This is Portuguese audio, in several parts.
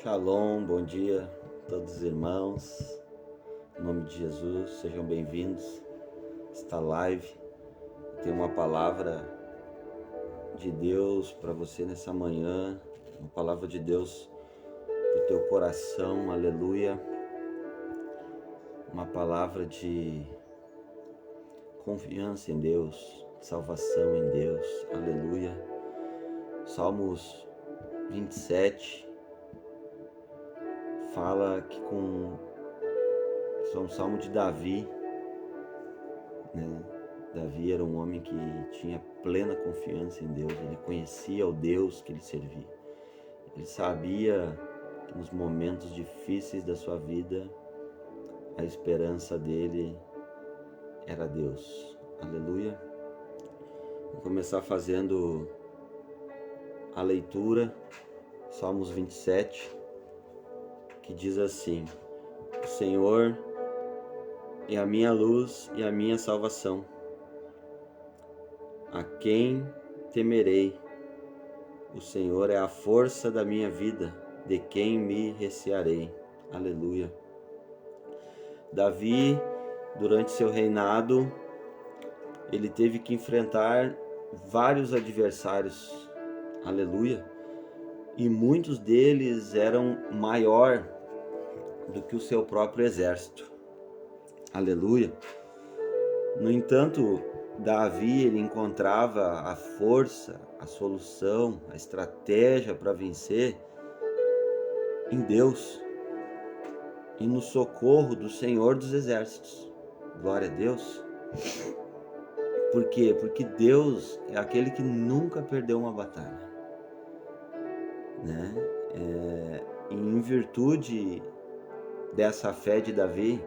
Shalom, bom dia a todos os irmãos, em nome de Jesus, sejam bem-vindos a esta live. Tem uma palavra de Deus para você nessa manhã, uma palavra de Deus para o teu coração, aleluia, uma palavra de confiança em Deus, de salvação em Deus, aleluia. Salmos 27 fala que é um salmo de Davi, né? Davi era um homem que tinha plena confiança em Deus, ele conhecia o Deus que ele servia. Ele sabia que nos momentos difíceis da sua vida, a esperança dele era Deus. Aleluia. Vou começar fazendo a leitura, Salmos 27, que diz assim: o Senhor é a minha luz e a minha salvação. A quem temerei? O Senhor é a força da minha vida, de quem me recearei. Aleluia. Davi, durante seu reinado, ele teve que enfrentar vários adversários. Aleluia. E muitos deles eram maior do que o seu próprio exército. Aleluia. No entanto, Davi, ele encontrava a força, a solução, a estratégia para vencer em Deus e no socorro do Senhor dos Exércitos. Glória a Deus. Por quê? Porque Deus é aquele que nunca perdeu uma batalha, né? Em virtude dessa fé de Davi,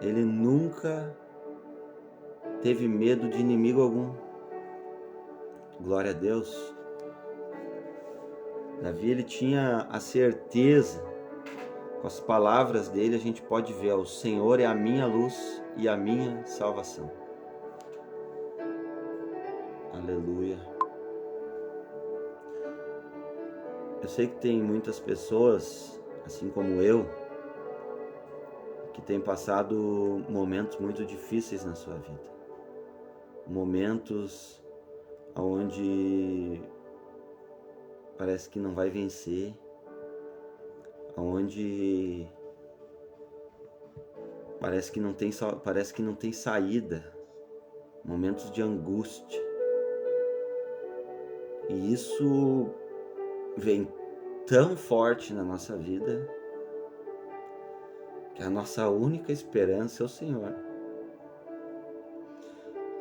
ele nunca teve medo de inimigo algum. Glória a Deus. Davi, ele tinha a certeza, com as palavras dele a gente pode ver: o Senhor é a minha luz e a minha salvação. Aleluia. Eu sei que tem muitas pessoas, assim como eu, que têm passado momentos muito difíceis na sua vida. Momentos onde parece que não vai vencer, onde parece que não tem saída, momentos de angústia. E isso vem tão forte na nossa vida que a nossa única esperança é o Senhor.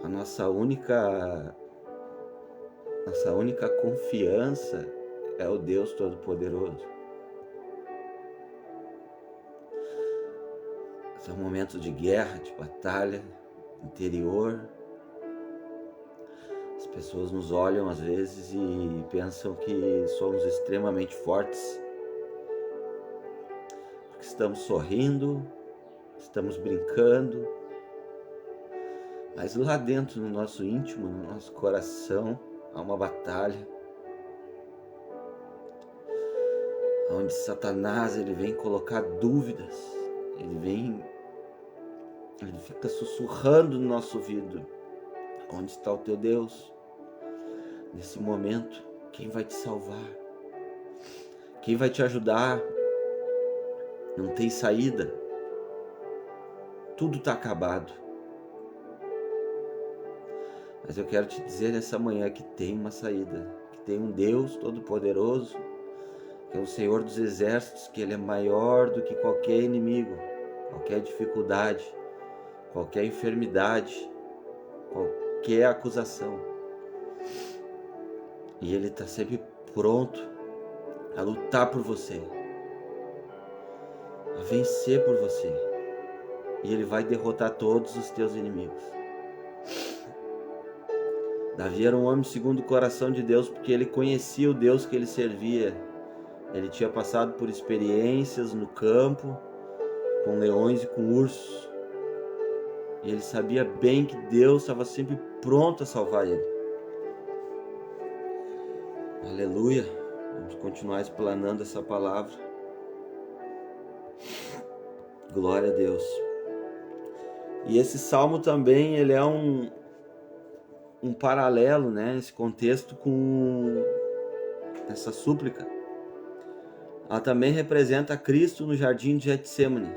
A nossa única confiança é o Deus Todo-Poderoso. São momentos de guerra, de batalha interior. As pessoas nos olham às vezes e pensam que somos extremamente fortes, porque estamos sorrindo, estamos brincando, mas lá dentro, no nosso íntimo, no nosso coração, há uma batalha, onde Satanás, ele vem colocar dúvidas, ele fica sussurrando no nosso ouvido: onde está o teu Deus? Nesse momento, quem vai te salvar? Quem vai te ajudar? Não tem saída. Tudo está acabado. Mas eu quero te dizer nessa manhã que tem uma saída, que tem um Deus Todo-Poderoso, que é o Senhor dos Exércitos, que Ele é maior do que qualquer inimigo, qualquer dificuldade, qualquer enfermidade, qualquer acusação. E Ele está sempre pronto a lutar por você, a vencer por você. E Ele vai derrotar todos os teus inimigos. Davi era um homem segundo o coração de Deus, porque ele conhecia o Deus que ele servia. Ele tinha passado por experiências no campo, com leões e com ursos. E ele sabia bem que Deus estava sempre pronto a salvar ele. Aleluia. Vamos continuar explanando essa palavra. Glória a Deus. E esse salmo também, ele é um paralelo, né? Esse contexto com essa súplica. Ela também representa Cristo no jardim de Getsêmani,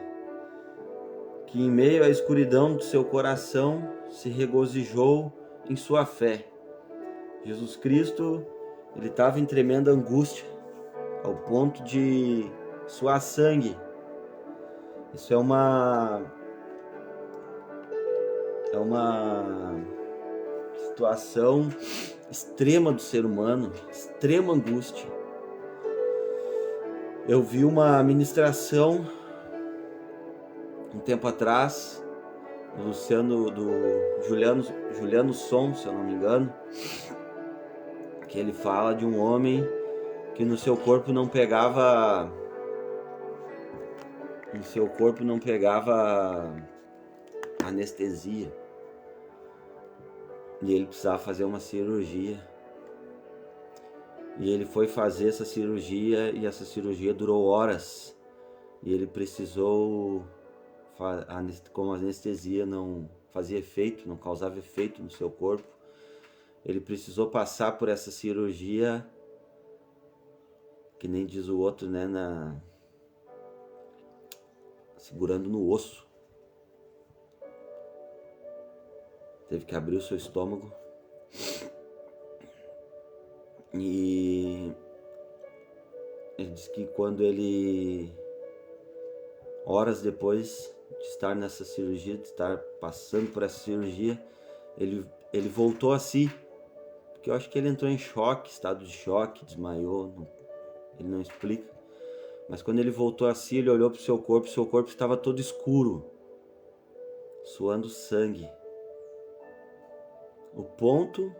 que em meio à escuridão do seu coração se regozijou em sua fé. Jesus Cristo, ele estava em tremenda angústia, ao ponto de suar sangue. Isso é uma situação extrema do ser humano, extrema angústia. Eu vi uma ministração um tempo atrás, do Juliano Som, se eu não me engano, que ele fala de um homem que no seu corpo não pegava anestesia, e ele precisava fazer uma cirurgia, e ele foi fazer essa cirurgia, e essa cirurgia durou horas, e ele precisou, como a anestesia não fazia efeito, não causava efeito no seu corpo, ele precisou passar por essa cirurgia, que nem diz o outro, né, segurando no osso. Teve que abrir o seu estômago. E ele diz que quando ele, horas depois de estar nessa cirurgia, de estar passando por essa cirurgia, ele voltou a si, porque eu acho que ele entrou em choque, estado de choque, desmaiou, ele não explica. Mas quando ele voltou a si, ele olhou para o seu corpo estava todo escuro, suando sangue. O ponto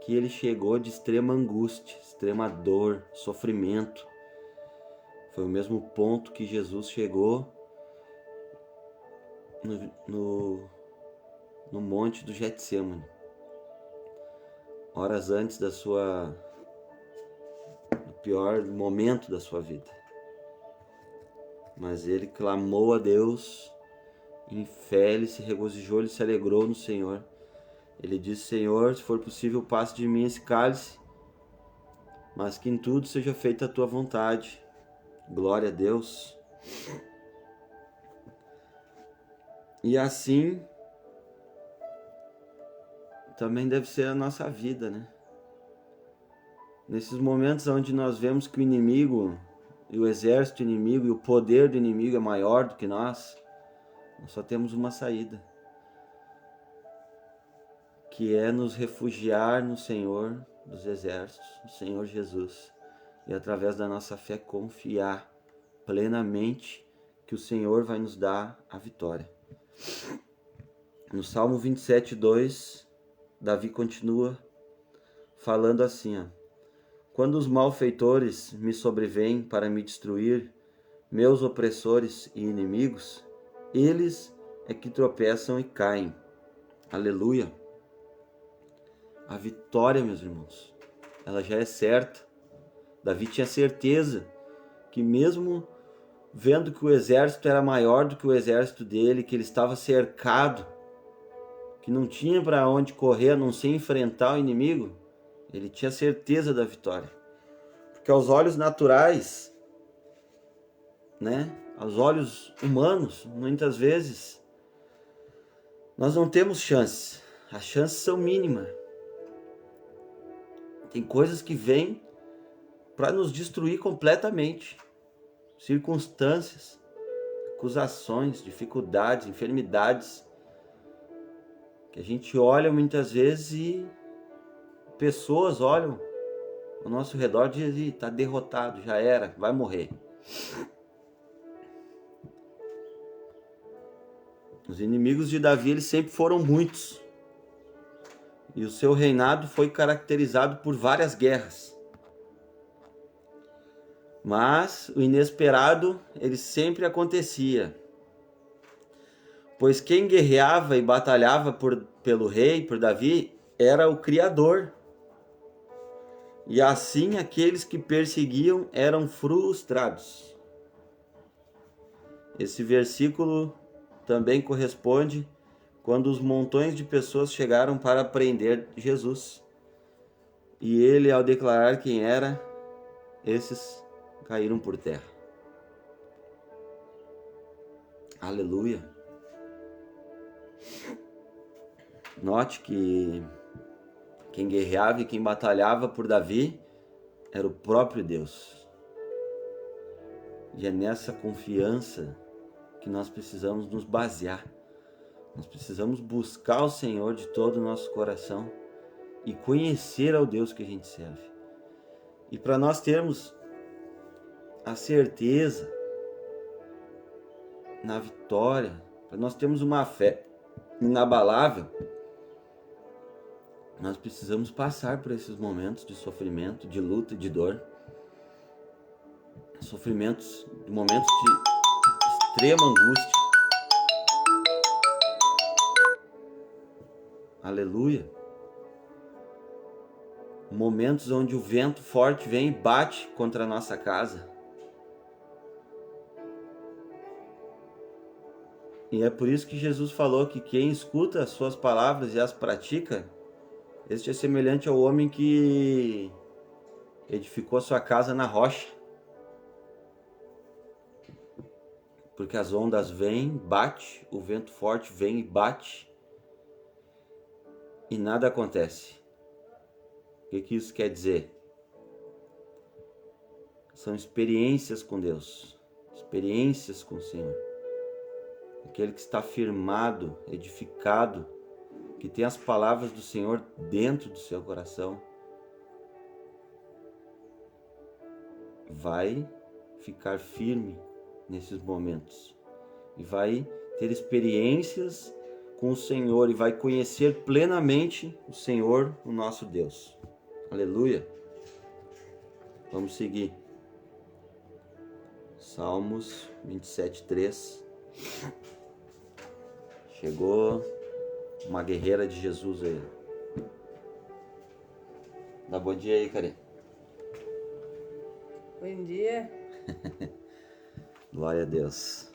que ele chegou de extrema angústia, extrema dor, sofrimento, foi o mesmo ponto que Jesus chegou no monte do Getsêmani, horas antes do pior momento da sua vida. Mas ele clamou a Deus, em fé ele se regozijou, ele se alegrou no Senhor. Ele disse: Senhor, se for possível, passe de mim esse cálice, mas que em tudo seja feita a tua vontade. Glória a Deus. E assim também deve ser a nossa vida, né? Nesses momentos onde nós vemos que o inimigo e o exército inimigo e o poder do inimigo é maior do que nós só temos uma saída, que é nos refugiar no Senhor dos exércitos, no Senhor Jesus, e através da nossa fé confiar plenamente que o Senhor vai nos dar a vitória. No Salmo 27:2, Davi continua falando assim, ó: quando os malfeitores me sobrevêm para me destruir, meus opressores e inimigos, eles é que tropeçam e caem. Aleluia! A vitória, meus irmãos, ela já é certa. Davi tinha certeza que mesmo vendo que o exército era maior do que o exército dele, que ele estava cercado, que não tinha para onde correr a não ser enfrentar o inimigo, ele tinha certeza da vitória. Porque aos olhos naturais, né, aos olhos humanos, muitas vezes, nós não temos chance. As chances são mínimas. Tem coisas que vêm para nos destruir completamente. Circunstâncias, acusações, dificuldades, enfermidades, que a gente olha muitas vezes e pessoas olham ao nosso redor e dizem: está derrotado, já era, vai morrer. Os inimigos de Davi, eles sempre foram muitos. E o seu reinado foi caracterizado por várias guerras. Mas o inesperado, ele sempre acontecia. Pois quem guerreava e batalhava pelo rei, por Davi, era o Criador. E assim aqueles que perseguiam eram frustrados. Esse versículo também corresponde quando os montões de pessoas chegaram para prender Jesus. E ele, ao declarar quem era, esses caíram por terra. Aleluia! Note que quem guerreava e quem batalhava por Davi era o próprio Deus. E é nessa confiança que nós precisamos nos basear. Nós precisamos buscar o Senhor de todo o nosso coração e conhecer ao Deus que a gente serve. E para nós termos a certeza na vitória, para nós termos uma fé inabalável, nós precisamos passar por esses momentos de sofrimento, de luta e de dor. Sofrimentos, momentos de extrema angústia. Aleluia. Momentos onde o vento forte vem e bate contra a nossa casa. E é por isso que Jesus falou que quem escuta as suas palavras e as pratica, este é semelhante ao homem que edificou a sua casa na rocha. Porque as ondas vêm, bate, o vento forte vem e bate, e nada acontece. O que isso quer dizer? São experiências com Deus, experiências com o Senhor. Aquele que está firmado, edificado, que tem as palavras do Senhor dentro do seu coração, vai ficar firme nesses momentos e vai ter experiências com o Senhor e vai conhecer plenamente o Senhor, o nosso Deus. Aleluia! Vamos seguir. Salmos 27:3. Chegou uma guerreira de Jesus aí. Dá bom dia aí, Karen. Bom dia. Glória a Deus.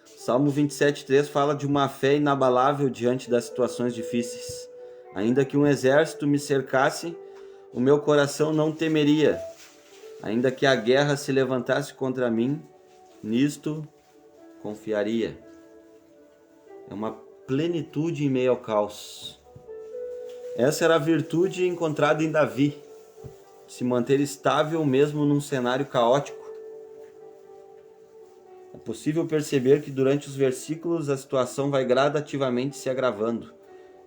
Salmo 27:3 fala de uma fé inabalável diante das situações difíceis. Ainda que um exército me cercasse, o meu coração não temeria. Ainda que a guerra se levantasse contra mim, nisto confiaria. É uma plenitude em meio ao caos. Essa era a virtude encontrada em Davi, de se manter estável mesmo num cenário caótico. É possível perceber que durante os versículos a situação vai gradativamente se agravando.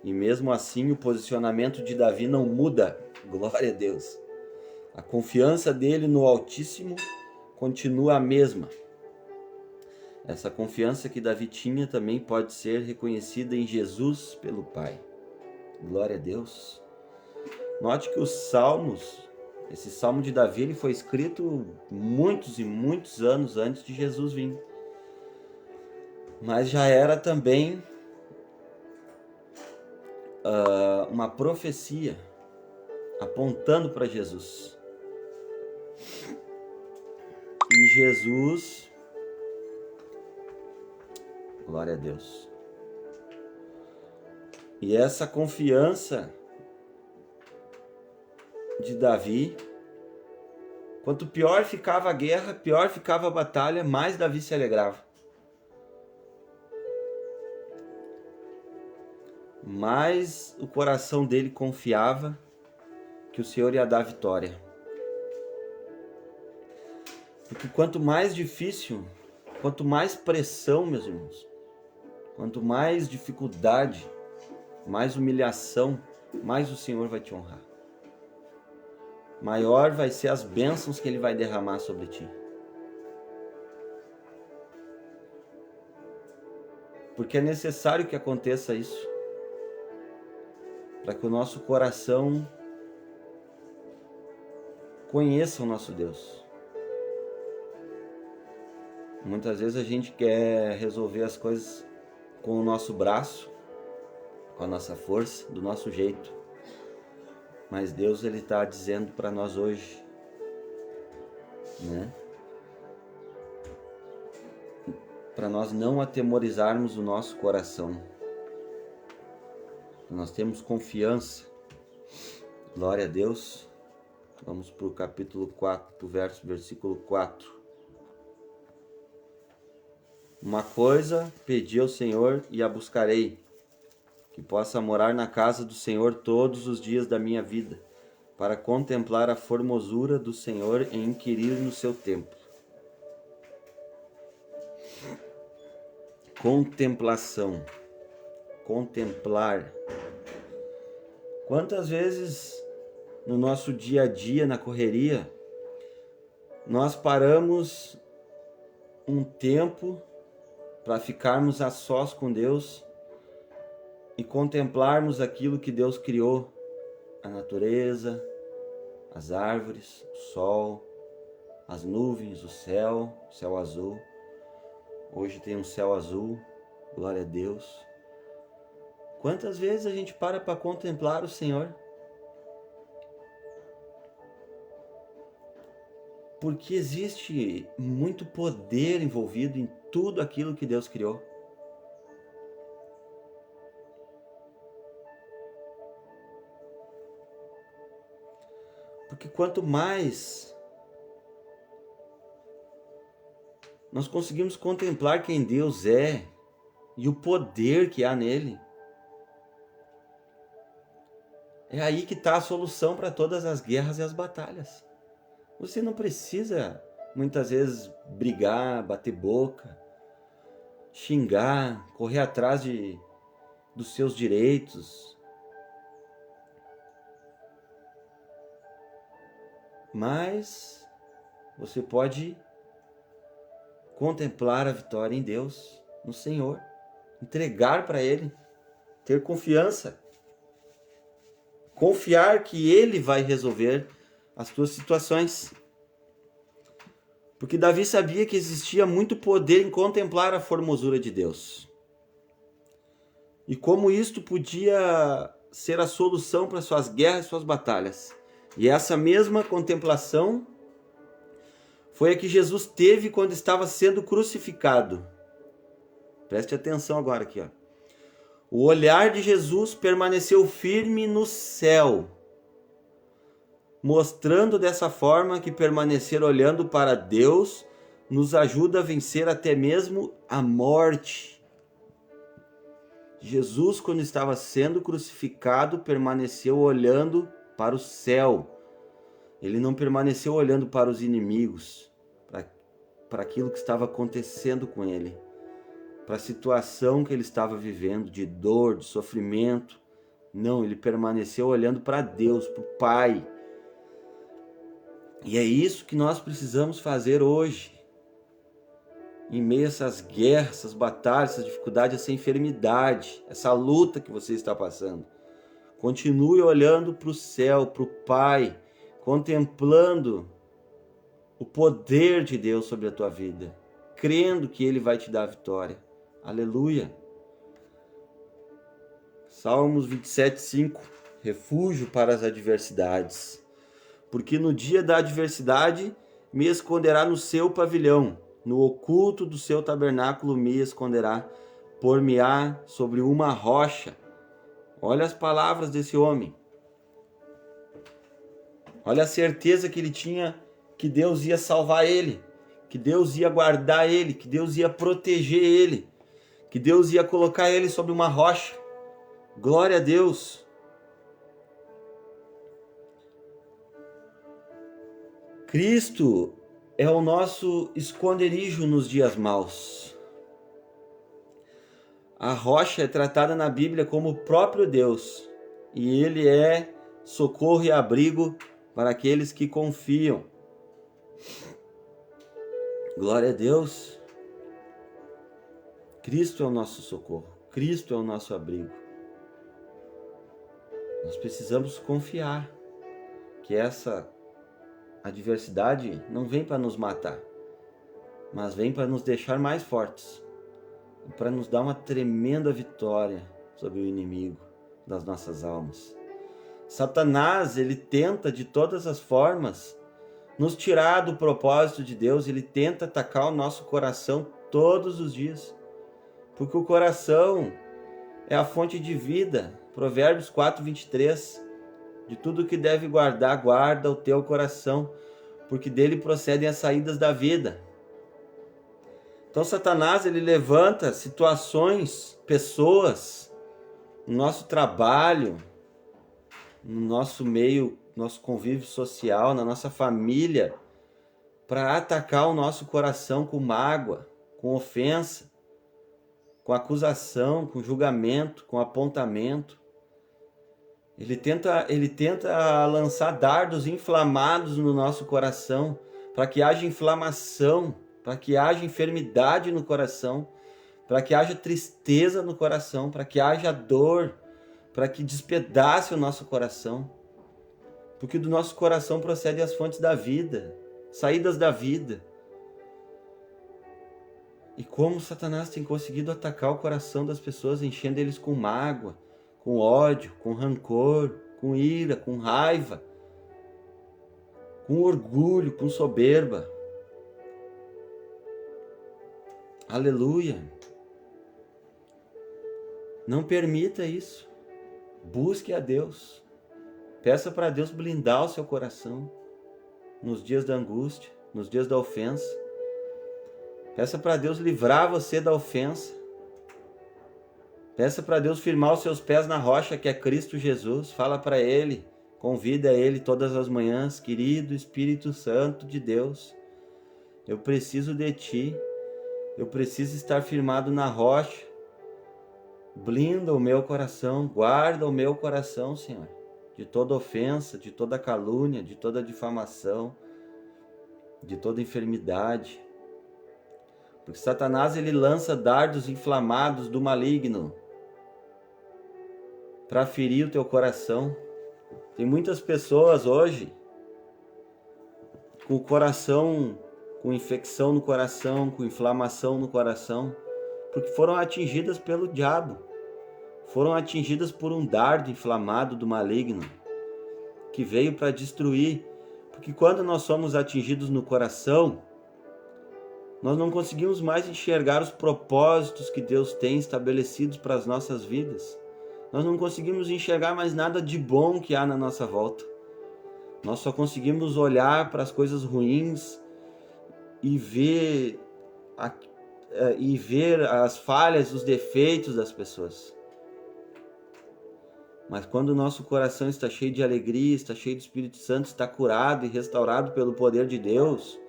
E mesmo assim o posicionamento de Davi não muda. Glória a Deus. A confiança dele no Altíssimo continua a mesma. Essa confiança que Davi tinha também pode ser reconhecida em Jesus pelo Pai. Glória a Deus. Note que os Salmos, esse Salmo de Davi, ele foi escrito muitos e muitos anos antes de Jesus vir. Mas já era também uma profecia apontando para Jesus. E Jesus, glória a Deus. E essa confiança de Davi, quanto pior ficava a guerra, pior ficava a batalha, mais Davi se alegrava. Mais o coração dele confiava que o Senhor ia dar vitória. Porque quanto mais difícil, quanto mais pressão, meus irmãos, quanto mais dificuldade, mais humilhação, mais o Senhor vai te honrar. Maior vai ser as bênçãos que Ele vai derramar sobre ti. Porque é necessário que aconteça isso, para que o nosso coração conheça o nosso Deus. Muitas vezes a gente quer resolver as coisas com o nosso braço, com a nossa força, do nosso jeito. Mas Deus, Ele está dizendo para nós hoje, né? para nós não atemorizarmos o nosso coração. Nós temos confiança. Glória a Deus. Vamos para o capítulo 4, versículo 4. Uma coisa pedi ao Senhor e a buscarei, que possa morar na casa do Senhor todos os dias da minha vida, para contemplar a formosura do Senhor e inquirir no seu templo. Contemplação. Contemplar. Quantas vezes no nosso dia a dia, na correria, nós paramos um tempo para ficarmos a sós com Deus e contemplarmos aquilo que Deus criou, a natureza, as árvores, o sol, as nuvens, o céu azul. Hoje tem um céu azul, glória a Deus. Quantas vezes a gente para contemplar o Senhor? Porque existe muito poder envolvido em tudo aquilo que Deus criou. Porque quanto mais nós conseguimos contemplar quem Deus é e o poder que há nele, é aí que está a solução para todas as guerras e as batalhas. Você não precisa, muitas vezes, brigar, bater boca, xingar, correr atrás dos seus direitos. Mas você pode contemplar a vitória em Deus, no Senhor, entregar para Ele, ter confiança. Confiar que Ele vai resolver as tuas situações. Porque Davi sabia que existia muito poder em contemplar a formosura de Deus. E como isto podia ser a solução para suas guerras e suas batalhas. E essa mesma contemplação foi a que Jesus teve quando estava sendo crucificado. Preste atenção agora aqui, ó. O olhar de Jesus permaneceu firme no céu, mostrando dessa forma que permanecer olhando para Deus nos ajuda a vencer até mesmo a morte. Jesus, quando estava sendo crucificado, permaneceu olhando para o céu. Ele não permaneceu olhando para os inimigos, para aquilo que estava acontecendo com ele, para a situação que ele estava vivendo, de dor, de sofrimento. Não, ele permaneceu olhando para Deus, para o Pai. E é isso que nós precisamos fazer hoje, em meio a essas guerras, essas batalhas, essa dificuldade, essa enfermidade, essa luta que você está passando. Continue olhando para o céu, para o Pai, contemplando o poder de Deus sobre a tua vida, crendo que Ele vai te dar a vitória. Aleluia! Salmos 27:5. Refúgio para as adversidades. Porque no dia da adversidade me esconderá no seu pavilhão, no oculto do seu tabernáculo me esconderá, por-me-á sobre uma rocha. Olha as palavras desse homem. Olha a certeza que ele tinha que Deus ia salvar ele, que Deus ia guardar ele, que Deus ia proteger ele, que Deus ia colocar ele sobre uma rocha. Glória a Deus! Cristo é o nosso esconderijo nos dias maus. A rocha é tratada na Bíblia como o próprio Deus, e Ele é socorro e abrigo para aqueles que confiam. Glória a Deus! Cristo é o nosso socorro, Cristo é o nosso abrigo. Nós precisamos confiar que essa adversidade não vem para nos matar, mas vem para nos deixar mais fortes, para nos dar uma tremenda vitória sobre o inimigo das nossas almas. Satanás, ele tenta de todas as formas nos tirar do propósito de Deus, ele tenta atacar o nosso coração todos os dias. Porque o coração é a fonte de vida. Provérbios 4:23. De tudo que deve guardar, guarda o teu coração, porque dele procedem as saídas da vida. Então Satanás, ele levanta situações, pessoas, no nosso trabalho, no nosso meio, nosso convívio social, na nossa família, para atacar o nosso coração com mágoa, com ofensa, com acusação, com julgamento, com apontamento. Ele tenta lançar dardos inflamados no nosso coração, para que haja inflamação, para que haja enfermidade no coração, para que haja tristeza no coração, para que haja dor, para que despedace o nosso coração. Porque do nosso coração procedem as fontes da vida, saídas da vida. E como Satanás tem conseguido atacar o coração das pessoas, enchendo eles com mágoa, com ódio, com rancor, com ira, com raiva, com orgulho, com soberba. Aleluia! Não permita isso. Busque a Deus. Peça para Deus blindar o seu coração nos dias da angústia, nos dias da ofensa. Peça para Deus livrar você da ofensa. Peça para Deus firmar os seus pés na rocha que é Cristo Jesus. Fala para Ele, convida Ele todas as manhãs. Querido Espírito Santo de Deus, eu preciso de Ti. Eu preciso estar firmado na rocha. Blinda o meu coração, guarda o meu coração, Senhor, de toda ofensa, de toda calúnia, de toda difamação, de toda enfermidade. Porque Satanás, ele lança dardos inflamados do maligno para ferir o teu coração. Tem muitas pessoas hoje com o coração, com infecção no coração, com inflamação no coração, porque foram atingidas pelo diabo, foram atingidas por um dardo inflamado do maligno, que veio para destruir. Porque quando nós somos atingidos no coração, nós não conseguimos mais enxergar os propósitos que Deus tem estabelecidos para as nossas vidas. Nós não conseguimos enxergar mais nada de bom que há na nossa volta. Nós só conseguimos olhar para as coisas ruins e ver as falhas, os defeitos das pessoas. Mas quando o nosso coração está cheio de alegria, está cheio do Espírito Santo, está curado e restaurado pelo poder de Deus,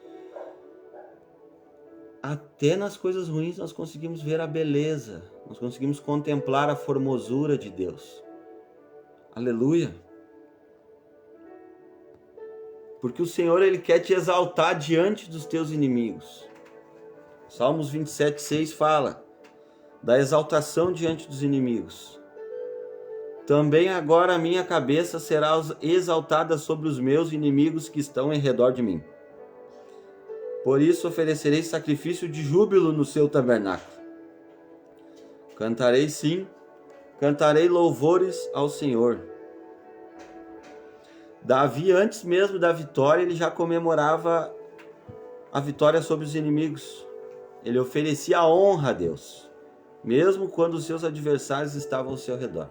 até nas coisas ruins nós conseguimos ver a beleza, nós conseguimos contemplar a formosura de Deus. Aleluia! Porque o Senhor, Ele quer te exaltar diante dos teus inimigos. Salmos 27:6 fala da exaltação diante dos inimigos. Também agora a minha cabeça será exaltada sobre os meus inimigos que estão em redor de mim. Por isso oferecerei sacrifício de júbilo no seu tabernáculo. Cantarei sim, cantarei louvores ao Senhor. Davi, antes mesmo da vitória, ele já comemorava a vitória sobre os inimigos. Ele oferecia a honra a Deus, mesmo quando os seus adversários estavam ao seu redor.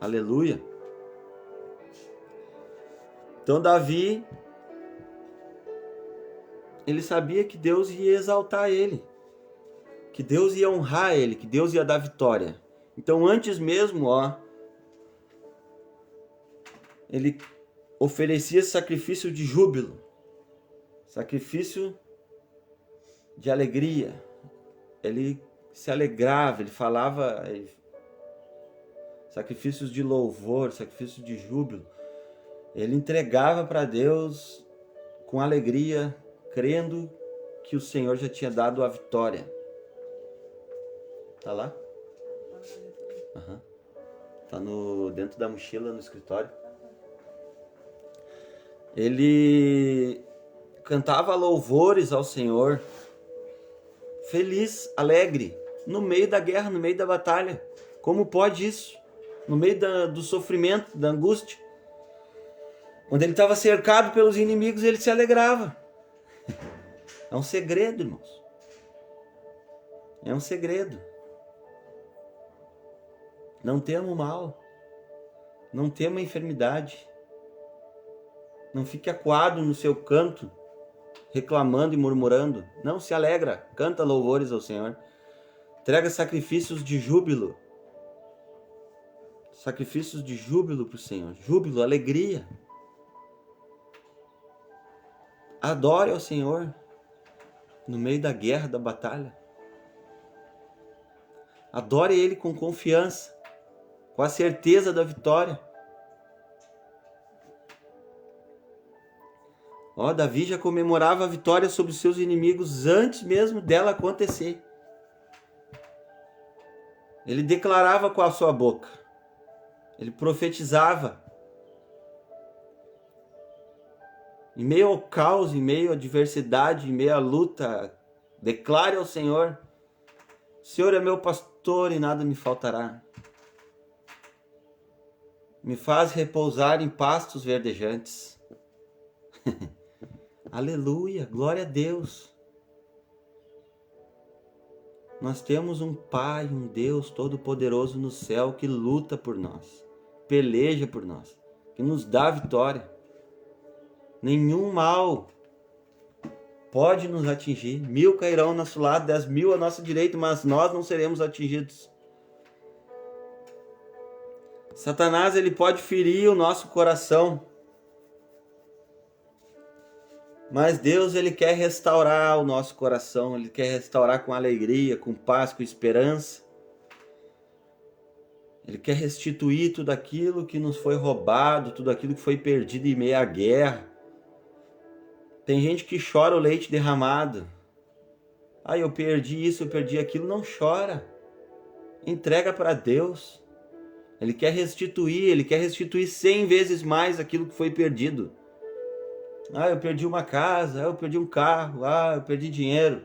Aleluia! Então Davi, ele sabia que Deus ia exaltar ele, que Deus ia honrar ele, que Deus ia dar vitória. Então antes mesmo, ele oferecia sacrifício de júbilo, sacrifício de alegria. Ele se alegrava, ele falava sacrifícios de louvor, sacrifício de júbilo. Ele entregava para Deus com alegria, crendo que o Senhor já tinha dado a vitória. Tá lá? Uhum. Tá dentro da mochila no escritório. Ele cantava louvores ao Senhor, feliz, alegre, no meio da guerra, no meio da batalha. Como pode isso? No meio do sofrimento, da angústia. Quando ele estava cercado pelos inimigos, ele se alegrava. É um segredo, irmãos. É um segredo. Não tema o mal. Não tema a enfermidade. Não fique acuado no seu canto, reclamando e murmurando. Não, se alegra, canta louvores ao Senhor. Entrega sacrifícios de júbilo. Sacrifícios de júbilo para o Senhor. Júbilo, alegria. Adore ao Senhor no meio da guerra, da batalha. Adore Ele com confiança, com a certeza da vitória. Davi já comemorava a vitória sobre os seus inimigos antes mesmo dela acontecer. Ele declarava com a sua boca. Ele profetizava. Em meio ao caos, em meio à adversidade, em meio à luta, declare ao Senhor: o Senhor é meu pastor e nada me faltará. Me faz repousar em pastos verdejantes. Aleluia, glória a Deus. Nós temos um Pai, um Deus Todo-Poderoso no céu que luta por nós, peleja por nós, que nos dá vitória. Nenhum mal pode nos atingir. 1000 cairão ao nosso lado, 10.000 à nossa direita, mas nós não seremos atingidos. Satanás, ele pode ferir o nosso coração, mas Deus, ele quer restaurar o nosso coração, ele quer restaurar com alegria, com paz, com esperança. Ele quer restituir tudo aquilo que nos foi roubado, tudo aquilo que foi perdido em meio à guerra. Tem gente que chora o leite derramado. Eu perdi isso, eu perdi aquilo. Não chora. Entrega para Deus. Ele quer restituir 100 vezes mais aquilo que foi perdido. Eu perdi uma casa, eu perdi um carro, eu perdi dinheiro.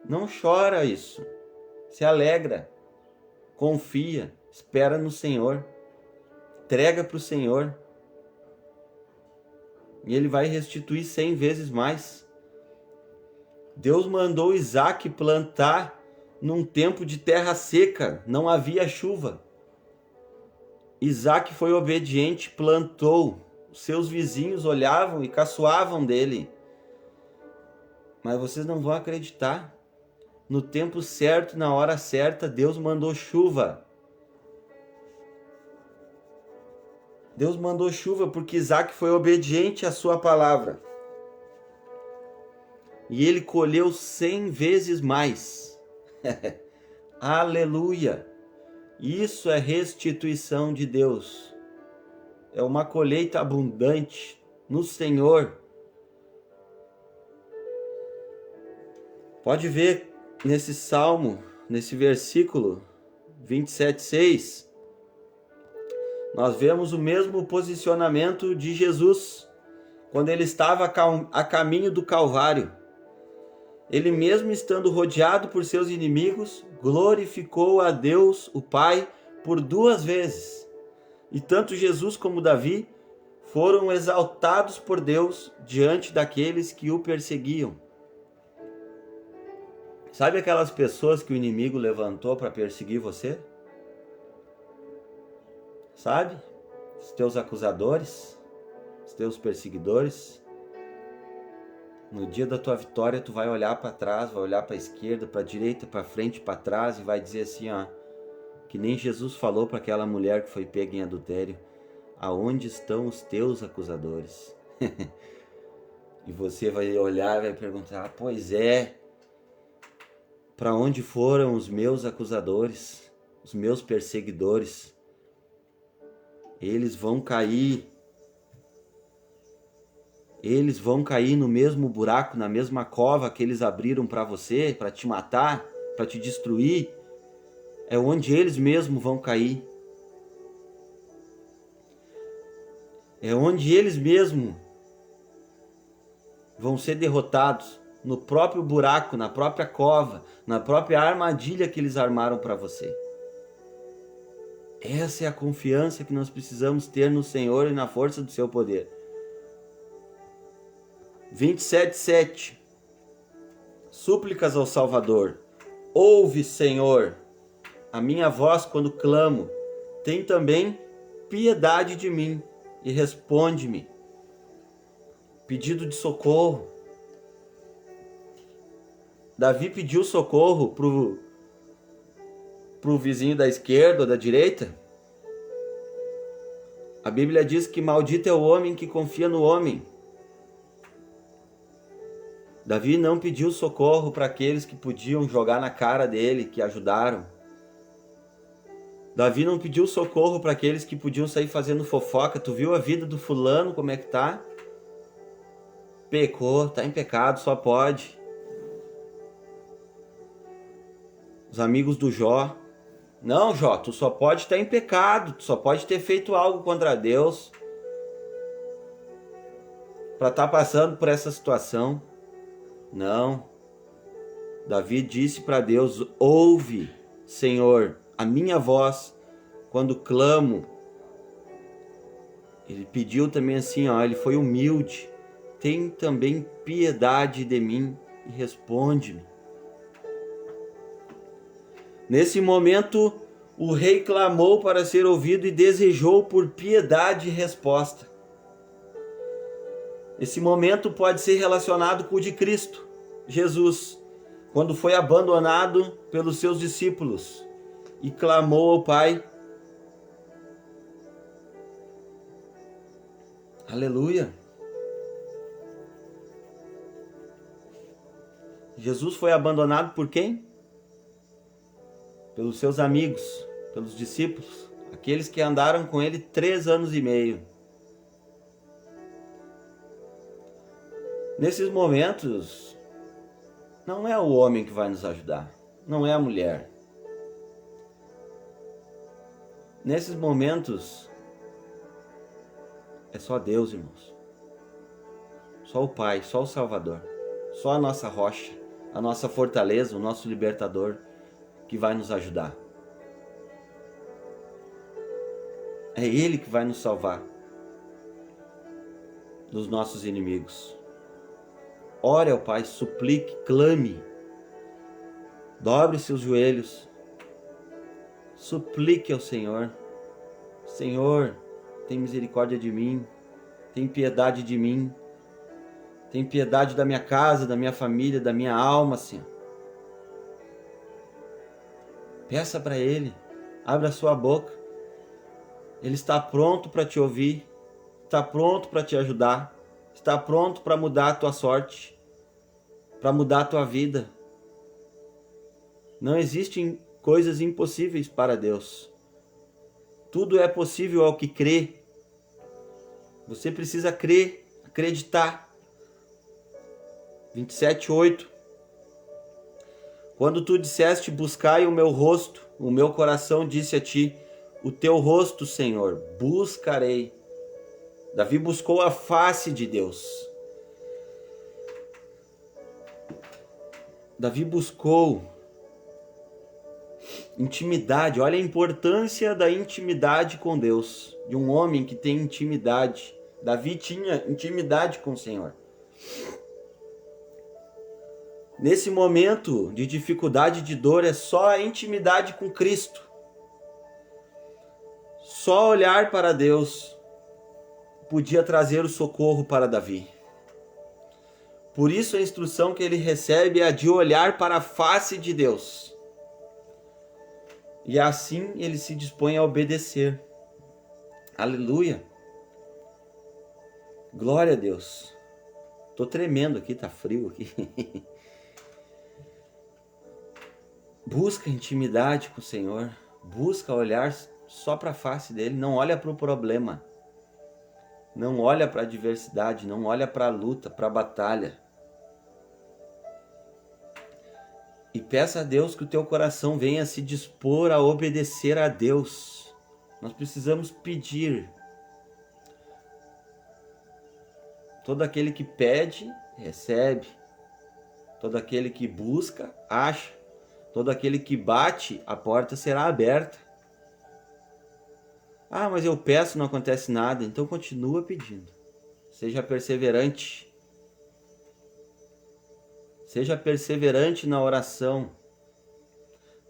Não chora isso. Se alegra. Confia. Espera no Senhor. Entrega para o Senhor. E Ele vai restituir 100 vezes mais. Deus mandou Isaac plantar num tempo de terra seca. Não havia chuva. Isaac foi obediente, plantou. Seus vizinhos olhavam e caçoavam dele. Mas vocês não vão acreditar. No tempo certo, na hora certa, Deus mandou chuva. Deus mandou chuva porque Isaac foi obediente à sua palavra. E ele colheu 100 vezes mais. Aleluia! Isso é restituição de Deus. É uma colheita abundante no Senhor. Pode ver nesse salmo, nesse versículo 27:6. Nós vemos o mesmo posicionamento de Jesus quando ele estava a caminho do Calvário. Ele mesmo estando rodeado por seus inimigos, glorificou a Deus, o Pai, por 2 vezes. E tanto Jesus como Davi foram exaltados por Deus diante daqueles que o perseguiam. Sabe aquelas pessoas que o inimigo levantou para perseguir você? Sabe? Os teus acusadores, os teus perseguidores. No dia da tua vitória, tu vai olhar para trás, vai olhar para a esquerda, para a direita, para frente, para trás e vai dizer assim, que nem Jesus falou para aquela mulher que foi pega em adultério: aonde estão os teus acusadores? E você vai olhar e vai perguntar: pois é, para onde foram os meus acusadores, os meus perseguidores? Eles vão cair no mesmo buraco, na mesma cova que eles abriram para você, para te matar, para te destruir. É onde eles mesmos vão cair. É onde eles mesmos vão ser derrotados, no próprio buraco, na própria cova, na própria armadilha que eles armaram para você. Essa é a confiança que nós precisamos ter no Senhor e na força do seu poder. 27:7. Súplicas ao Salvador. Ouve, Senhor, a minha voz quando clamo. Tem também piedade de mim e responde-me. Pedido de socorro. Davi pediu socorro pro vizinho da esquerda ou da direita. A Bíblia diz que maldito é o homem que confia no homem. Davi não pediu socorro para aqueles que podiam jogar na cara dele, que ajudaram. Davi não pediu socorro para aqueles que podiam sair fazendo fofoca. Tu viu a vida do fulano, como é que tá? Pecou, tá em pecado, só pode. Os amigos do Jó. Não, Jó, tu só pode estar em pecado, tu só pode ter feito algo contra Deus para estar passando por essa situação. Não. Davi disse para Deus: ouve, Senhor, a minha voz quando clamo. Ele pediu também assim, ele foi humilde. Tem também piedade de mim e responde-me. Nesse momento, o rei clamou para ser ouvido e desejou por piedade e resposta. Esse momento pode ser relacionado com o de Cristo, Jesus, quando foi abandonado pelos seus discípulos e clamou ao Pai. Aleluia! Jesus foi abandonado por quem? Pelos seus amigos, pelos discípulos, aqueles que andaram com ele 3 anos e meio. Nesses momentos, não é o homem que vai nos ajudar, não é a mulher. Nesses momentos, é só Deus, irmãos. Só o Pai, só o Salvador, só a nossa rocha, a nossa fortaleza, o nosso libertador que vai nos ajudar. É Ele que vai nos salvar dos nossos inimigos. Ore ao Pai, suplique, clame, dobre seus joelhos, suplique ao Senhor. Senhor, tem misericórdia de mim, tem piedade de mim, tem piedade da minha casa, da minha família, da minha alma, Senhor. Peça para Ele, abra a sua boca. Ele está pronto para te ouvir, está pronto para te ajudar, está pronto para mudar a tua sorte, para mudar a tua vida. Não existem coisas impossíveis para Deus. Tudo é possível ao que crê. Você precisa crer, acreditar. 27:8. Quando tu disseste, buscai o meu rosto, o meu coração disse a ti, o teu rosto, Senhor, buscarei. Davi buscou a face de Deus. Davi buscou intimidade. Olha a importância da intimidade com Deus, de um homem que tem intimidade. Davi tinha intimidade com o Senhor. Nesse momento de dificuldade, de dor, é só a intimidade com Cristo. Só olhar para Deus podia trazer o socorro para Davi. Por isso a instrução que ele recebe é a de olhar para a face de Deus. E assim ele se dispõe a obedecer. Aleluia! Glória a Deus! Tô tremendo aqui, tá frio aqui. Busca intimidade com o Senhor. Busca olhar só para a face dele. Não olha para o problema. Não olha para a adversidade. Não olha para a luta, para a batalha. E peça a Deus que o teu coração venha se dispor a obedecer a Deus. Nós precisamos pedir. Todo aquele que pede, recebe. Todo aquele que busca, acha. Todo aquele que bate, a porta será aberta. Ah, mas eu peço, não acontece nada. Então continua pedindo. Seja perseverante. Seja perseverante na oração.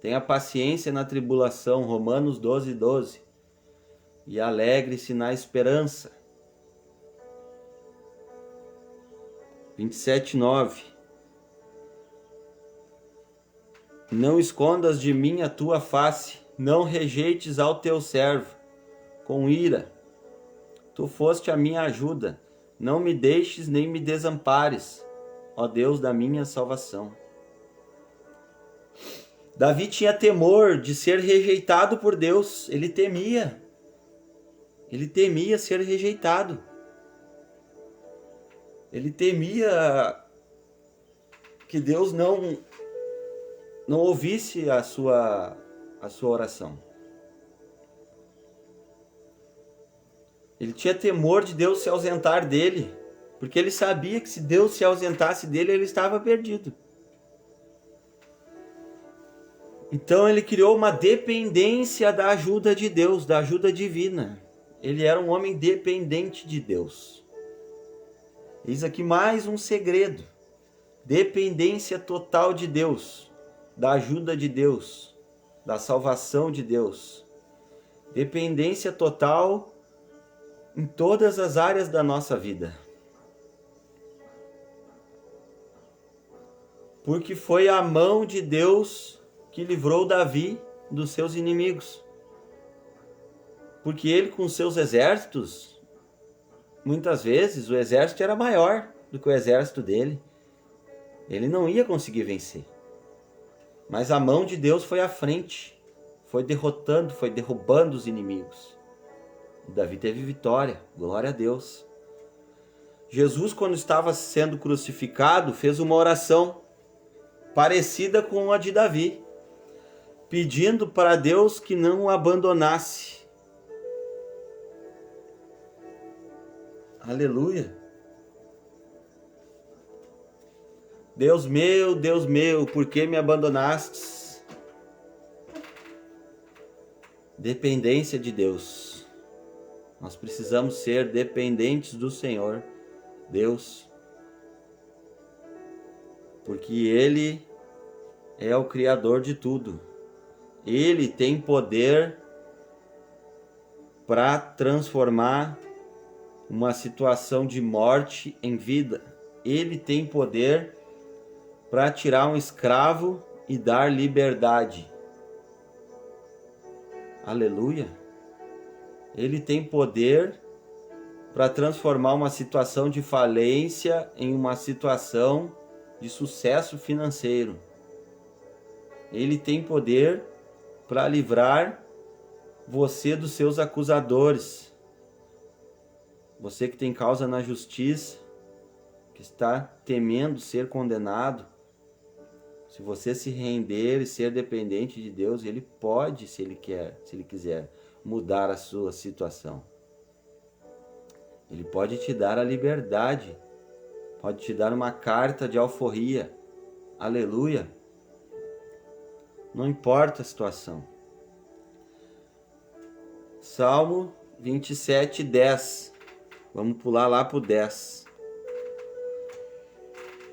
Tenha paciência na tribulação, Romanos 12, 12. E alegre-se na esperança. 27, 9. Não escondas de mim a tua face, não rejeites ao teu servo com ira. Tu foste a minha ajuda, não me deixes nem me desampares, ó Deus da minha salvação. Davi tinha temor de ser rejeitado por Deus, ele temia ser rejeitado. Ele temia que Deus não ouvisse a sua oração. Ele tinha temor de Deus se ausentar dele, porque ele sabia que se Deus se ausentasse dele, ele estava perdido. Então ele criou uma dependência da ajuda de Deus, da ajuda divina. Ele era um homem dependente de Deus. Eis aqui mais um segredo. Dependência total de Deus, da ajuda de Deus, da salvação de Deus. Dependência total em todas as áreas da nossa vida. Porque foi a mão de Deus que livrou Davi dos seus inimigos. Porque ele, com seus exércitos, muitas vezes o exército era maior do que o exército dele. Ele não ia conseguir vencer. Mas a mão de Deus foi à frente, foi derrotando, foi derrubando os inimigos. E Davi teve vitória, glória a Deus. Jesus, quando estava sendo crucificado, fez uma oração parecida com a de Davi, pedindo para Deus que não o abandonasse. Aleluia. Deus meu, por que me abandonastes? Dependência de Deus. Nós precisamos ser dependentes do Senhor, Deus, porque Ele é o Criador de tudo. Ele tem poder para transformar uma situação de morte em vida. Ele tem poder para tirar um escravo e dar liberdade. Aleluia! Ele tem poder para transformar uma situação de falência em uma situação de sucesso financeiro. Ele tem poder para livrar você dos seus acusadores. Você que tem causa na justiça, que está temendo ser condenado. Se você se render e ser dependente de Deus, Ele pode, se Ele quiser, mudar a sua situação. Ele pode te dar a liberdade, pode te dar uma carta de alforria. Aleluia! Não importa a situação. Salmo 27, 10. Vamos pular lá para o 10.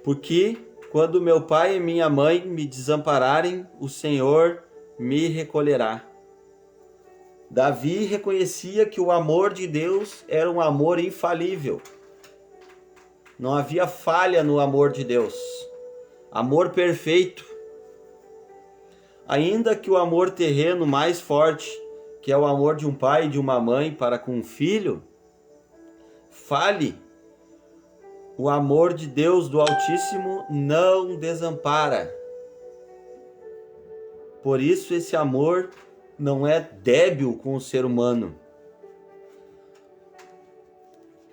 Porque quando meu pai e minha mãe me desampararem, o Senhor me recolherá. Davi reconhecia que o amor de Deus era um amor infalível. Não havia falha no amor de Deus. Amor perfeito. Ainda que o amor terreno mais forte, que é o amor de um pai e de uma mãe para com um filho, fale, o amor de Deus do Altíssimo não desampara. Por isso esse amor não é débil com o ser humano.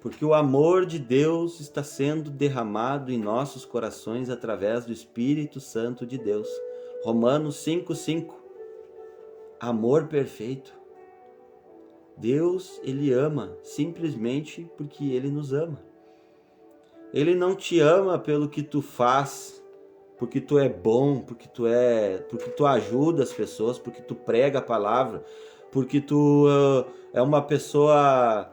Porque o amor de Deus está sendo derramado em nossos corações através do Espírito Santo de Deus. Romanos 5:5. Amor perfeito. Deus, Ele ama simplesmente porque Ele nos ama. Ele não te ama pelo que tu faz, porque tu é bom, porque tu ajuda as pessoas, porque tu prega a palavra, porque tu é uma pessoa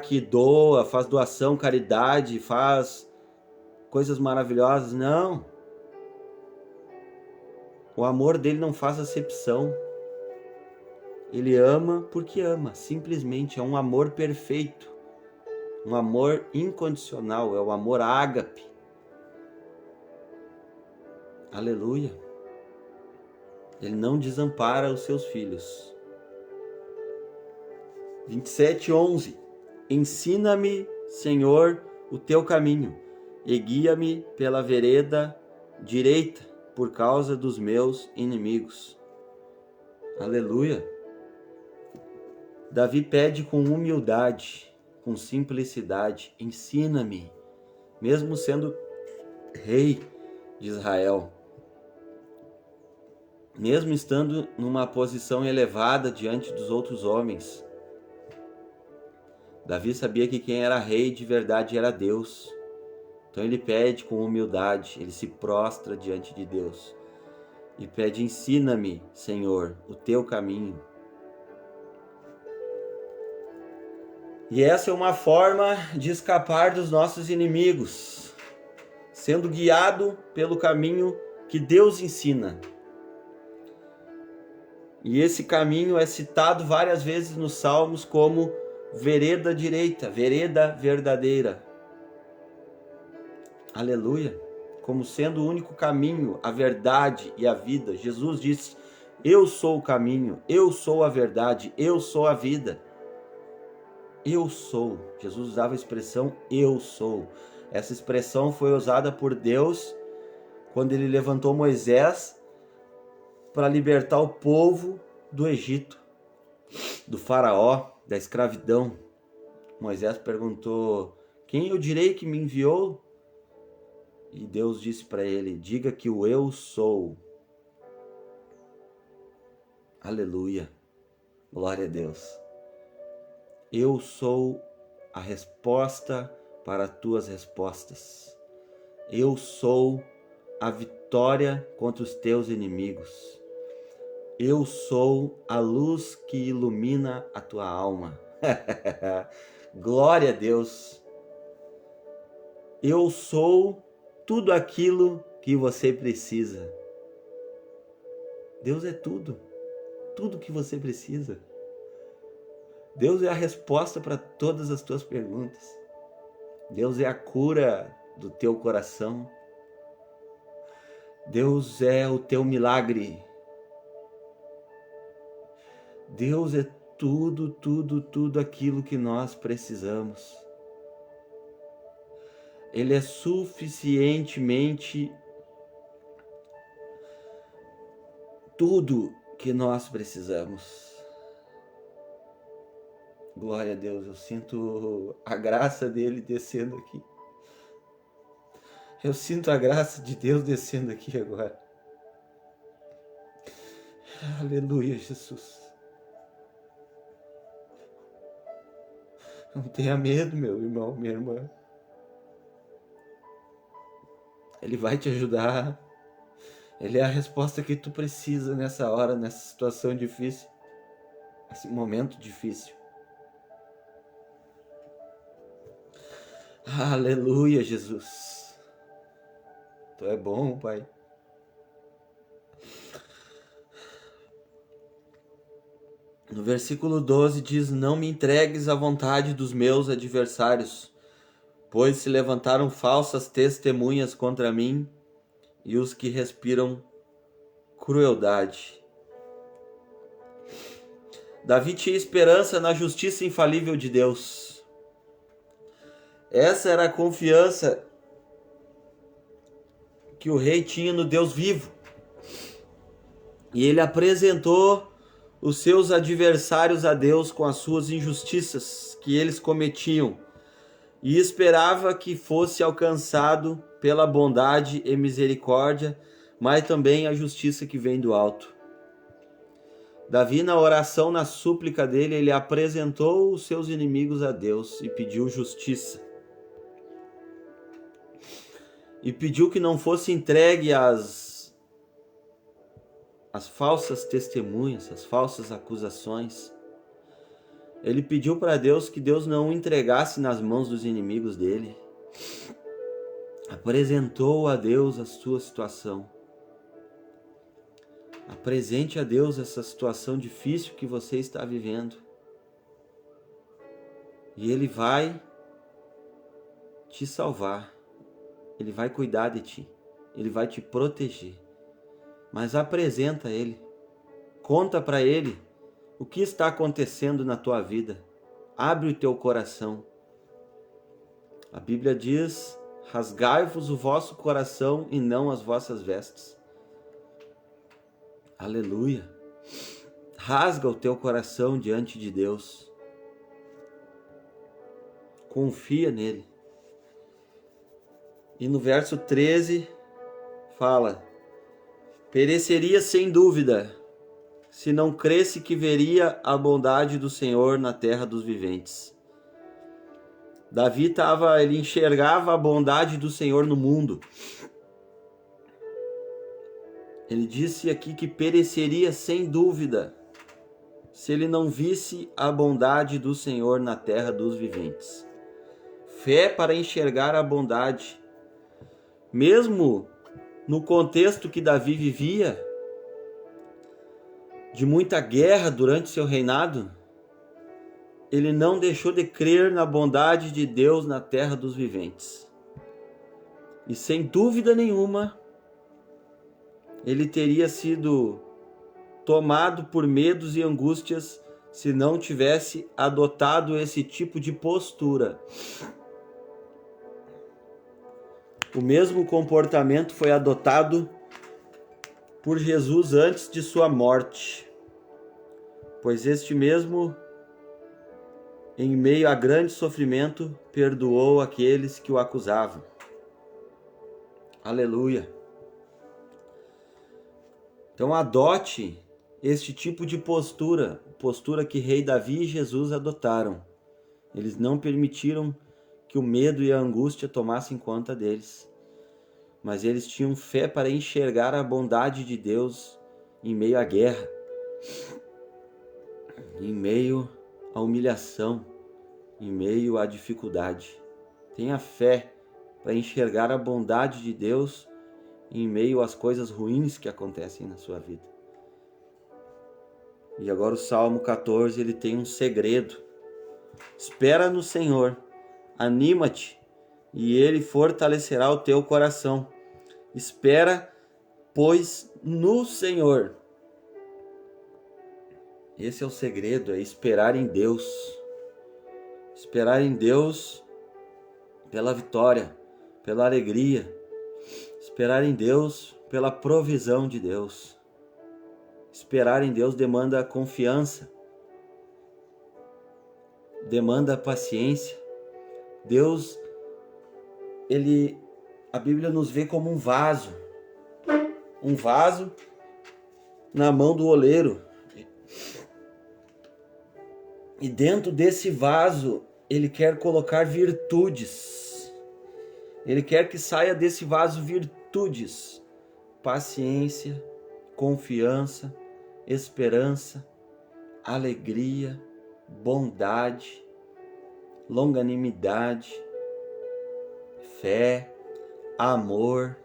que doa, faz doação, caridade, faz coisas maravilhosas. Não. O amor dele não faz acepção. Ele ama porque ama, simplesmente é um amor perfeito, um amor incondicional, é o amor ágape. Aleluia. Ele não desampara os seus filhos. 27:11. Ensina-me, Senhor, o teu caminho, e guia-me pela vereda direita, por causa dos meus inimigos. Aleluia. Davi pede com humildade, com simplicidade, ensina-me, mesmo sendo rei de Israel, mesmo estando numa posição elevada diante dos outros homens. Davi sabia que quem era rei de verdade era Deus. Então ele pede com humildade, ele se prostra diante de Deus e pede: ensina-me, Senhor, o teu caminho. E essa é uma forma de escapar dos nossos inimigos, sendo guiado pelo caminho que Deus ensina. E esse caminho é citado várias vezes nos Salmos como vereda direita, vereda verdadeira. Aleluia! Como sendo o único caminho, a verdade e a vida. Jesus disse: eu sou o caminho, eu sou a verdade, eu sou a vida. Eu sou. Jesus usava a expressão eu sou. Essa expressão foi usada por Deus quando ele levantou Moisés para libertar o povo do Egito, do faraó, da escravidão. Moisés perguntou: quem eu direi que me enviou? E Deus disse para ele: diga que o eu sou. Aleluia. Glória a Deus. Eu sou a resposta para as tuas respostas. Eu sou a vitória contra os teus inimigos. Eu sou a luz que ilumina a tua alma. Glória a Deus. Eu sou tudo aquilo que você precisa. Deus é tudo. Tudo que você precisa. Deus é a resposta para todas as tuas perguntas. Deus é a cura do teu coração. Deus é o teu milagre. Deus é tudo, tudo, tudo aquilo que nós precisamos. Ele é suficientemente tudo que nós precisamos. Glória a Deus, eu sinto a graça dele descendo aqui. Eu sinto a graça de Deus descendo aqui agora. Aleluia, Jesus. Não tenha medo, meu irmão, minha irmã. Ele vai te ajudar. Ele é a resposta que tu precisa nessa hora, nessa situação difícil. Nesse momento difícil. Aleluia, Jesus. Tu é bom, Pai. No versículo 12 diz: não me entregues à vontade dos meus adversários, pois se levantaram falsas testemunhas contra mim e os que respiram crueldade. Davi tinha esperança na justiça infalível de Deus. Essa era a confiança que o rei tinha no Deus vivo. E ele apresentou os seus adversários a Deus com as suas injustiças que eles cometiam e esperava que fosse alcançado pela bondade e misericórdia, mas também a justiça que vem do alto. Davi, na oração, na súplica dele, ele apresentou os seus inimigos a Deus e pediu justiça. E pediu que não fosse entregue as falsas testemunhas, as falsas acusações. Ele pediu para Deus que Deus não o entregasse nas mãos dos inimigos dele. Apresentou a Deus a sua situação. Apresente a Deus essa situação difícil que você está vivendo. E Ele vai te salvar. Ele vai cuidar de ti. Ele vai te proteger. Mas apresenta a Ele. Conta para Ele o que está acontecendo na tua vida. Abre o teu coração. A Bíblia diz: rasgai-vos o vosso coração e não as vossas vestes. Aleluia. Rasga o teu coração diante de Deus. Confia nele. E no verso 13 fala: pereceria sem dúvida, se não cresse que veria a bondade do Senhor na terra dos viventes. Davi ele enxergava a bondade do Senhor no mundo. Ele disse aqui que pereceria sem dúvida, se ele não visse a bondade do Senhor na terra dos viventes. Fé para enxergar a bondade. Mesmo no contexto que Davi vivia, de muita guerra durante seu reinado, ele não deixou de crer na bondade de Deus na terra dos viventes. E sem dúvida nenhuma, ele teria sido tomado por medos e angústias se não tivesse adotado esse tipo de postura. O mesmo comportamento foi adotado por Jesus antes de sua morte, pois este mesmo, em meio a grande sofrimento, perdoou aqueles que o acusavam. Aleluia! Então adote este tipo de postura que rei Davi e Jesus adotaram. Eles não permitiram que o medo e a angústia tomassem conta deles, mas eles tinham fé para enxergar a bondade de Deus em meio à guerra, em meio à humilhação, em meio à dificuldade. Tenha fé para enxergar a bondade de Deus em meio às coisas ruins que acontecem na sua vida. E agora o Salmo 14, ele tem um segredo. Espera no Senhor, anima-te, e Ele fortalecerá o teu coração. Espera, pois, no Senhor. Esse é o segredo, é esperar em Deus. Esperar em Deus pela vitória, pela alegria. Esperar em Deus pela provisão de Deus. Esperar em Deus demanda confiança, demanda paciência. Deus, a Bíblia nos vê como um vaso na mão do oleiro. E dentro desse vaso, Ele quer colocar virtudes. Ele quer que saia desse vaso virtudes, paciência, confiança, esperança, alegria, bondade, longanimidade, fé, amor,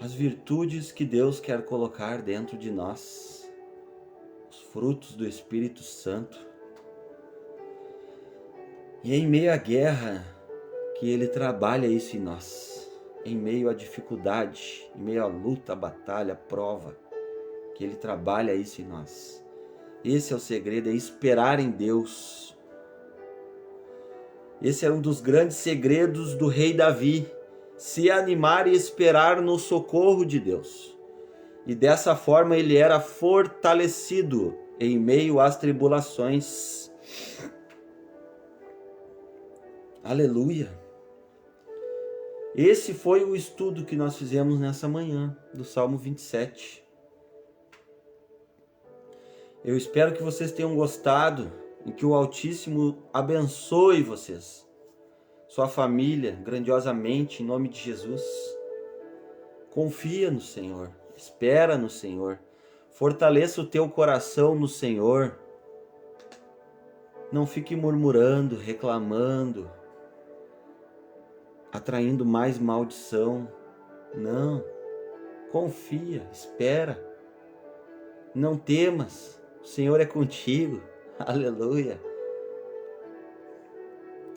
as virtudes que Deus quer colocar dentro de nós, os frutos do Espírito Santo. E é em meio à guerra que Ele trabalha isso em nós, em meio à dificuldade, em meio à luta, à batalha, à prova, que Ele trabalha isso em nós. Esse é o segredo, é esperar em Deus. Esse era um dos grandes segredos do rei Davi, se animar e esperar no socorro de Deus. E dessa forma ele era fortalecido em meio às tribulações. Aleluia! Esse foi o estudo que nós fizemos nessa manhã, do Salmo 27. Eu espero que vocês tenham gostado e que o Altíssimo abençoe vocês, sua família, grandiosamente, em nome de Jesus. Confia no Senhor, espera no Senhor, fortaleça o teu coração no Senhor. Não fique murmurando, reclamando, atraindo mais maldição. Não, confia, espera. Não temas, o Senhor é contigo. Aleluia.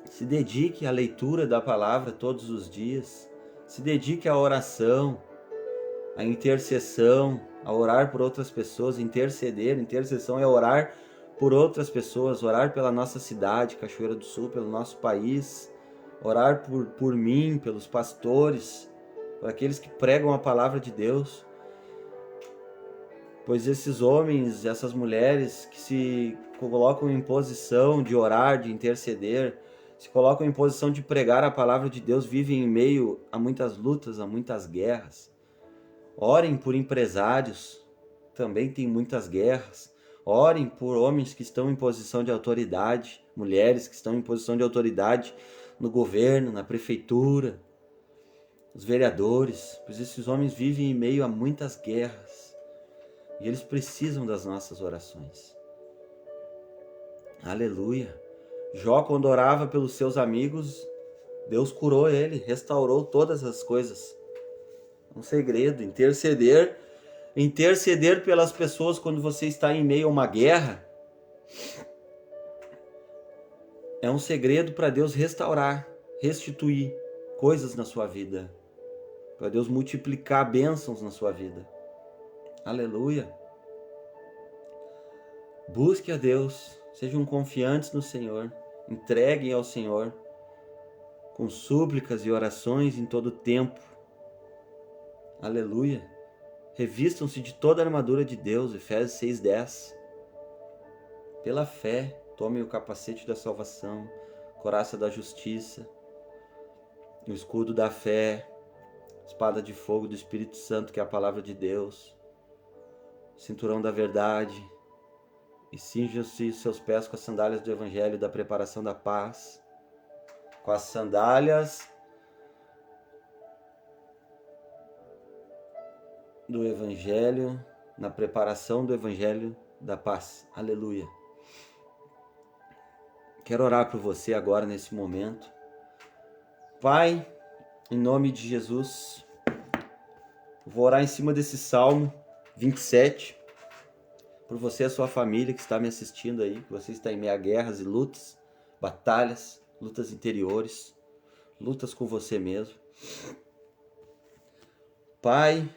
Se dedique à leitura da palavra todos os dias. Se dedique à oração, à intercessão, a orar por outras pessoas, interceder. Intercessão é orar por outras pessoas, orar pela nossa cidade, Cachoeira do Sul, pelo nosso país, orar por mim, pelos pastores, por aqueles que pregam a palavra de Deus. Pois esses homens, essas mulheres que se colocam em posição de orar, de interceder, se colocam em posição de pregar a palavra de Deus, vivem em meio a muitas lutas, a muitas guerras. Orem por empresários, também tem muitas guerras. Orem por homens que estão em posição de autoridade, mulheres que estão em posição de autoridade no governo, na prefeitura, os vereadores, pois esses homens vivem em meio a muitas guerras. E eles precisam das nossas orações. Aleluia. Jó, quando orava pelos seus amigos, Deus curou ele, restaurou todas as coisas. Um segredo, interceder pelas pessoas quando você está em meio a uma guerra. É um segredo para Deus restaurar, restituir coisas na sua vida. Para Deus multiplicar bênçãos na sua vida. Aleluia. Busque a Deus, sejam confiantes no Senhor, entreguem ao Senhor com súplicas e orações em todo tempo. Aleluia. Revistam-se de toda a armadura de Deus, Efésios 6:10. Pela fé, tomem o capacete da salvação, couraça da justiça, o escudo da fé, espada de fogo do Espírito Santo, que é a palavra de Deus, cinturão da verdade, e cinjam-se seus pés com as sandálias do Evangelho da preparação da paz, com as sandálias do Evangelho, na preparação do Evangelho da paz. Aleluia. Quero orar por você agora nesse momento. Pai, em nome de Jesus, vou orar em cima desse Salmo 27, por você e a sua família que está me assistindo aí, que você está em meio a guerras e lutas, batalhas, lutas interiores, lutas com você mesmo. Pai,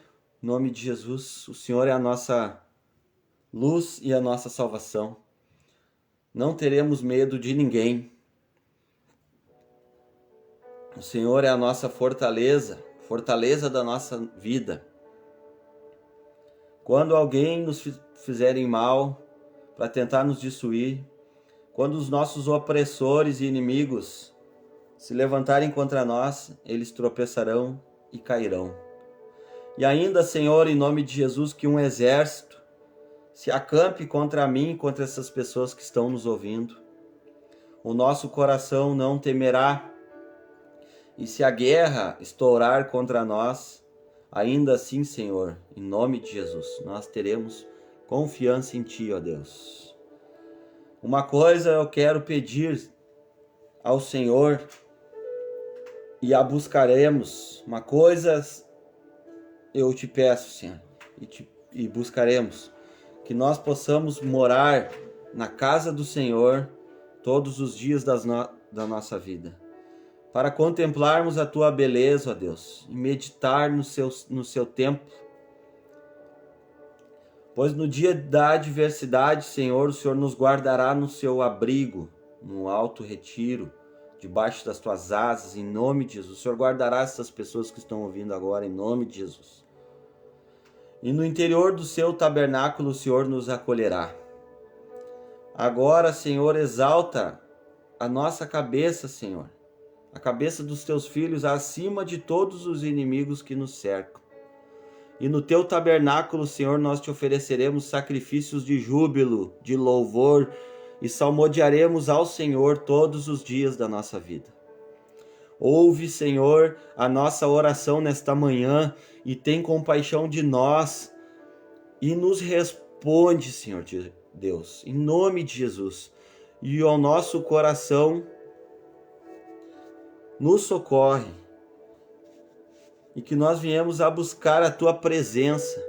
em nome de Jesus, o Senhor é a nossa luz e a nossa salvação. Não teremos medo de ninguém. O Senhor é a nossa fortaleza, fortaleza da nossa vida. Quando alguém nos fizerem mal para tentar nos destruir, quando os nossos opressores e inimigos se levantarem contra nós, eles tropeçarão e cairão. E ainda, Senhor, em nome de Jesus, que um exército se acampe contra mim e contra essas pessoas que estão nos ouvindo. O nosso coração não temerá. E se a guerra estourar contra nós, ainda assim, Senhor, em nome de Jesus, nós teremos confiança em Ti, ó Deus. Uma coisa eu quero pedir ao Senhor e a buscaremos. Uma coisa eu te peço, Senhor, e buscaremos. Que nós possamos morar na casa do Senhor todos os dias da nossa vida. Para contemplarmos a Tua beleza, ó Deus, e meditar no seu templo. Pois no dia da adversidade, Senhor, o Senhor nos guardará no seu abrigo, no alto retiro, debaixo das Tuas asas, em nome de Jesus. O Senhor guardará essas pessoas que estão ouvindo agora, em nome de Jesus. E no interior do seu tabernáculo, o Senhor nos acolherá. Agora, Senhor, exalta a nossa cabeça, Senhor, a cabeça dos Teus filhos acima de todos os inimigos que nos cercam. E no Teu tabernáculo, Senhor, nós Te ofereceremos sacrifícios de júbilo, de louvor, e salmodiaremos ao Senhor todos os dias da nossa vida. Ouve, Senhor, a nossa oração nesta manhã e tem compaixão de nós e nos responde, Senhor Deus, em nome de Jesus. E ao nosso coração nos socorre e que nós viemos a buscar a Tua presença,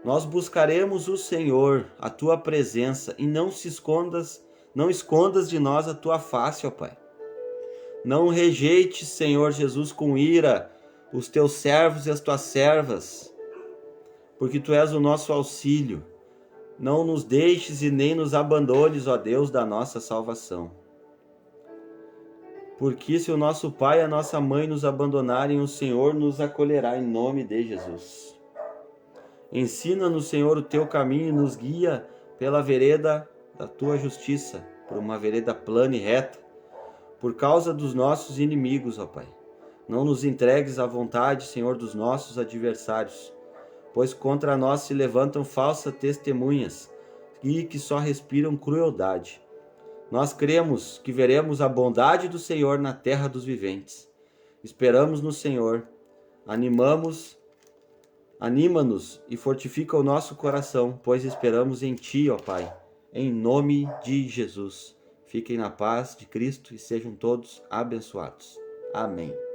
Nós buscaremos o Senhor, a tua presença, e não escondas de nós a tua face, ó Pai. Não rejeite, Senhor Jesus, com ira os teus servos e as tuas servas, porque tu és o nosso auxílio. Não nos deixes e nem nos abandones, ó Deus da nossa salvação. Porque se o nosso pai e a nossa mãe nos abandonarem, o Senhor nos acolherá em nome de Jesus. Ensina-nos, Senhor, o teu caminho e nos guia pela vereda da tua justiça, por uma vereda plana e reta, por causa dos nossos inimigos, ó Pai. Não nos entregues à vontade, Senhor, dos nossos adversários, pois contra nós se levantam falsas testemunhas e que só respiram crueldade. Nós cremos que veremos a bondade do Senhor na terra dos viventes. Esperamos no Senhor, anima-nos e fortifica o nosso coração, pois esperamos em Ti, ó Pai, em nome de Jesus. Fiquem na paz de Cristo e sejam todos abençoados. Amém.